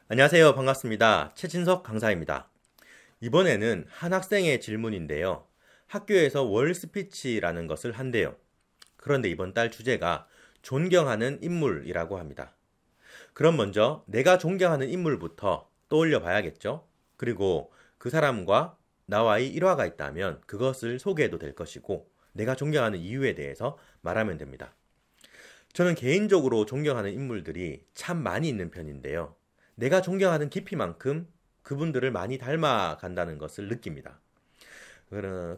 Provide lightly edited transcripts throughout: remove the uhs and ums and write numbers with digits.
안녕하세요. 반갑습니다. 최진석 강사입니다. 이번에는 한 학생의 질문인데요. 학교에서 월 스피치라는 것을 한대요. 그런데 이번 달 주제가 존경하는 인물이라고 합니다. 그럼 먼저 내가 존경하는 인물부터 떠올려 봐야겠죠? 그리고 그 사람과 나와의 일화가 있다면 그것을 소개해도 될 것이고, 내가 존경하는 이유에 대해서 말하면 됩니다. 저는 개인적으로 존경하는 인물들이 참 많이 있는 편인데요. 내가 존경하는 깊이만큼 그분들을 많이 닮아간다는 것을 느낍니다.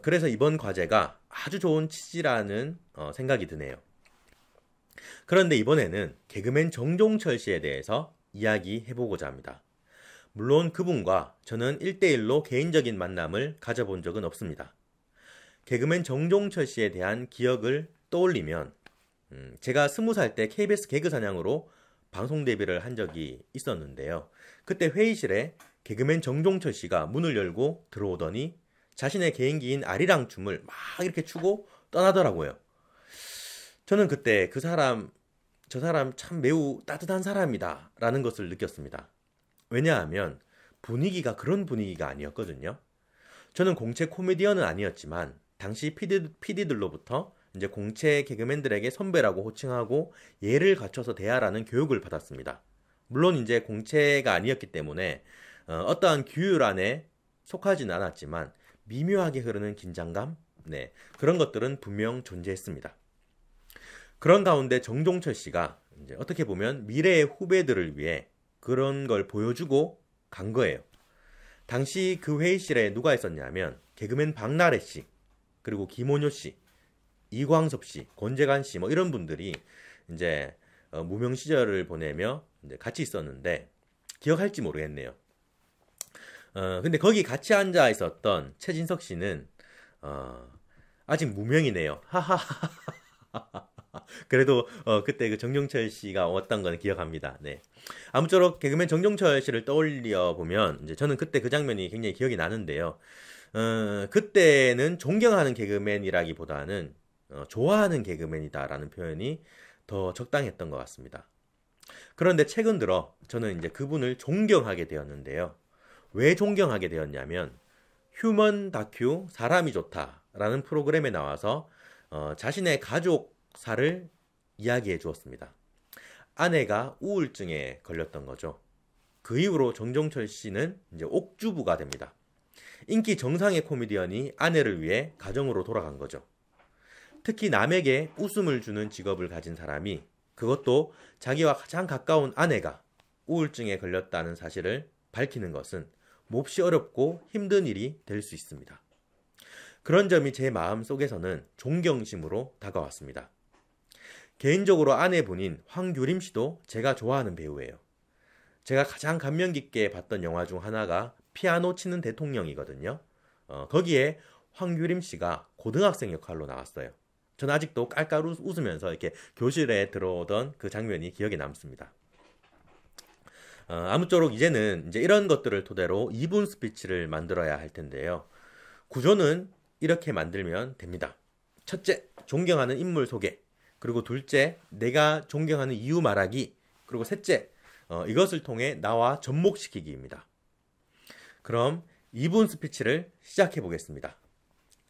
그래서 이번 과제가 아주 좋은 취지라는 생각이 드네요. 그런데 이번에는 개그맨 정종철 씨에 대해서 이야기해보고자 합니다. 물론 그분과 저는 1대1로 개인적인 만남을 가져본 적은 없습니다. 개그맨 정종철 씨에 대한 기억을 떠올리면 제가 20살 때 KBS 개그사냥으로 방송 데뷔를 한 적이 있었는데요. 그때 회의실에 개그맨 정종철 씨가 문을 열고 들어오더니 자신의 개인기인 아리랑 춤을 막 이렇게 추고 떠나더라고요. 저는 그때 저 사람 참 매우 따뜻한 사람이다 라는 것을 느꼈습니다. 왜냐하면 분위기가 그런 분위기가 아니었거든요. 저는 공채 코미디언은 아니었지만 당시 PD들로부터 이제 공채 개그맨들에게 선배라고 호칭하고 예를 갖춰서 대하라는 교육을 받았습니다. 물론 이제 공채가 아니었기 때문에 어떠한 규율 안에 속하지는 않았지만 미묘하게 흐르는 긴장감, 네, 그런 것들은 분명 존재했습니다. 그런 가운데 정종철 씨가 이제 어떻게 보면 미래의 후배들을 위해 그런 걸 보여주고 간 거예요. 당시 그 회의실에 누가 있었냐면 개그맨 박나래 씨, 그리고 김원효 씨, 이광섭 씨, 권재관 씨, 뭐 이런 분들이 이제 무명 시절을 보내며 이제 같이 있었는데 기억할지 모르겠네요. 근데 거기 같이 앉아 있었던 최진석 씨는 아직 무명이네요. 하하하. 그래도 그때 그 정종철 씨가 왔던 건 기억합니다. 네. 아무쪼록 개그맨 정종철 씨를 떠올려 보면 이제 저는 그때 그 장면이 굉장히 기억이 나는데요. 그때는 존경하는 개그맨이라기보다는 좋아하는 개그맨이다라는 표현이 더 적당했던 것 같습니다. 그런데 최근 들어 저는 이제 그분을 존경하게 되었는데요. 왜 존경하게 되었냐면 휴먼 다큐 사람이 좋다라는 프로그램에 나와서 자신의 가족사를 이야기해 주었습니다. 아내가 우울증에 걸렸던 거죠. 그 이후로 정종철 씨는 이제 옥주부가 됩니다. 인기 정상의 코미디언이 아내를 위해 가정으로 돌아간 거죠. 특히 남에게 웃음을 주는 직업을 가진 사람이, 그것도 자기와 가장 가까운 아내가 우울증에 걸렸다는 사실을 밝히는 것은 몹시 어렵고 힘든 일이 될 수 있습니다. 그런 점이 제 마음 속에서는 존경심으로 다가왔습니다. 개인적으로 아내분인 황규림 씨도 제가 좋아하는 배우예요. 제가 가장 감명 깊게 봤던 영화 중 하나가 피아노 치는 대통령이거든요. 거기에 황규림 씨가 고등학생 역할로 나왔어요. 저는 아직도 깔깔 웃으면서 이렇게 교실에 들어오던 그 장면이 기억에 남습니다. 아무쪼록 이제는 이제 이런 것들을 토대로 2분 스피치를 만들어야 할 텐데요. 구조는 이렇게 만들면 됩니다. 첫째, 존경하는 인물 소개. 그리고 둘째, 내가 존경하는 이유 말하기. 그리고 셋째, 이것을 통해 나와 접목시키기입니다. 그럼 2분 스피치를 시작해 보겠습니다.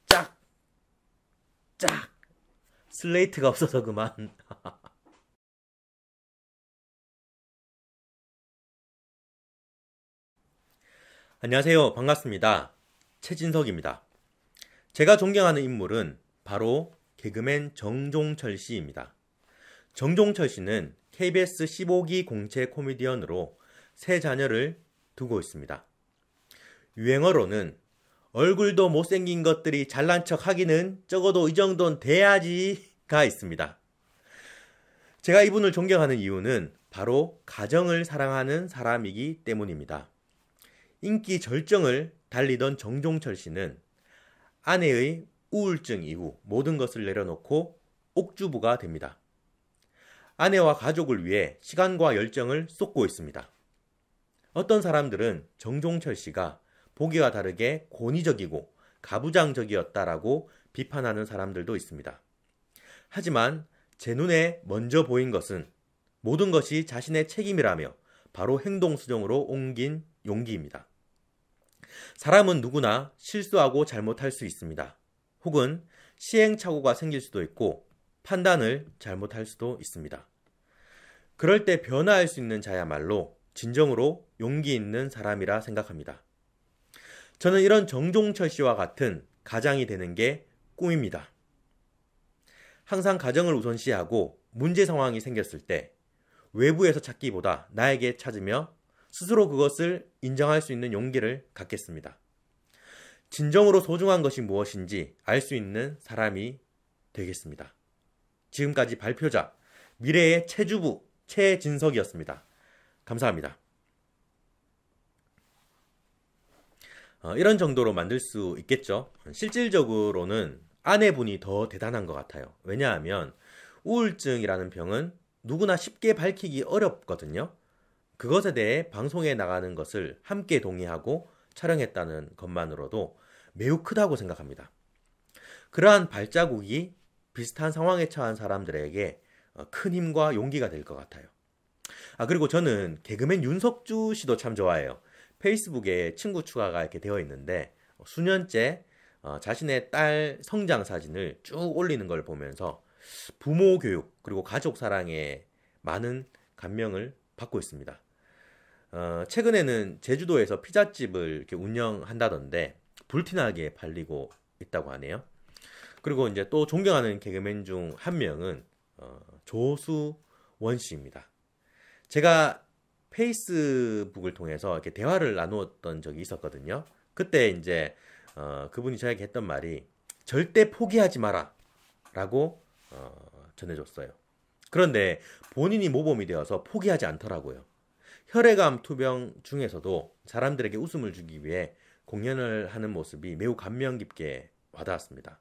짝! 짝! 슬레이트가 없어서 그만. 안녕하세요. 반갑습니다. 최진석입니다. 제가 존경하는 인물은 바로 개그맨 정종철 씨입니다. 정종철 씨는 KBS 15기 공채 코미디언으로 세 자녀를 두고 있습니다. 유행어로는 얼굴도 못생긴 것들이 잘난 척 하기는 적어도 이 정도는 돼야지가 있습니다. 제가 이분을 존경하는 이유는 바로 가정을 사랑하는 사람이기 때문입니다. 인기 절정을 달리던 정종철 씨는 아내의 우울증 이후 모든 것을 내려놓고 옥주부가 됩니다. 아내와 가족을 위해 시간과 열정을 쏟고 있습니다. 어떤 사람들은 정종철 씨가 보기와 다르게 권위적이고 가부장적이었다라고 비판하는 사람들도 있습니다. 하지만 제 눈에 먼저 보인 것은 모든 것이 자신의 책임이라며 바로 행동 수정으로 옮긴 용기입니다. 사람은 누구나 실수하고 잘못할 수 있습니다. 혹은 시행착오가 생길 수도 있고 판단을 잘못할 수도 있습니다. 그럴 때 변화할 수 있는 자야말로 진정으로 용기 있는 사람이라 생각합니다. 저는 이런 정종철 씨와 같은 가장이 되는 게 꿈입니다. 항상 가정을 우선시하고 문제 상황이 생겼을 때 외부에서 찾기보다 나에게 찾으며 스스로 그것을 인정할 수 있는 용기를 갖겠습니다. 진정으로 소중한 것이 무엇인지 알 수 있는 사람이 되겠습니다. 지금까지 발표자, 미래의 최주부 최진석이었습니다. 감사합니다. 이런 정도로 만들 수 있겠죠. 실질적으로는 아내분이 더 대단한 것 같아요. 왜냐하면 우울증이라는 병은 누구나 쉽게 밝히기 어렵거든요. 그것에 대해 방송에 나가는 것을 함께 동의하고 촬영했다는 것만으로도 매우 크다고 생각합니다. 그러한 발자국이 비슷한 상황에 처한 사람들에게 큰 힘과 용기가 될 것 같아요. 그리고 저는 개그맨 윤석주 씨도 참 좋아해요. 페이스북에 친구 추가가 이렇게 되어 있는데 수년째 자신의 딸 성장 사진을 쭉 올리는 걸 보면서 부모 교육 그리고 가족 사랑에 많은 감명을 받고 있습니다. 최근에는 제주도에서 피자집을 이렇게 운영한다던데 불티나게 팔리고 있다고 하네요. 그리고 이제 또 존경하는 개그맨 중 한 명은 조수원 씨입니다. 제가 페이스북을 통해서 이렇게 대화를 나누었던 적이 있었거든요. 그때 이제 그분이 저에게 했던 말이 절대 포기하지 마라 라고 전해줬어요. 그런데 본인이 모범이 되어서 포기하지 않더라고요. 혈액암 투병 중에서도 사람들에게 웃음을 주기 위해 공연을 하는 모습이 매우 감명 깊게 와닿았습니다.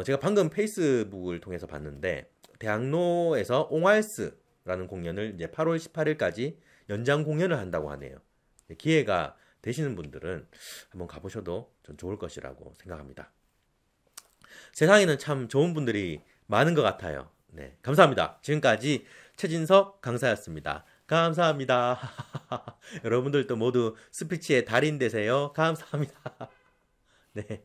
제가 방금 페이스북을 통해서 봤는데 대학로에서 옹알스라는 공연을 이제 8월 18일까지 연장 공연을 한다고 하네요. 기회가 되시는 분들은 한번 가보셔도 전 좋을 것이라고 생각합니다. 세상에는 참 좋은 분들이 많은 것 같아요. 네, 감사합니다. 지금까지 최진석 강사였습니다. 감사합니다. 여러분들도 모두 스피치의 달인 되세요. 감사합니다. 네.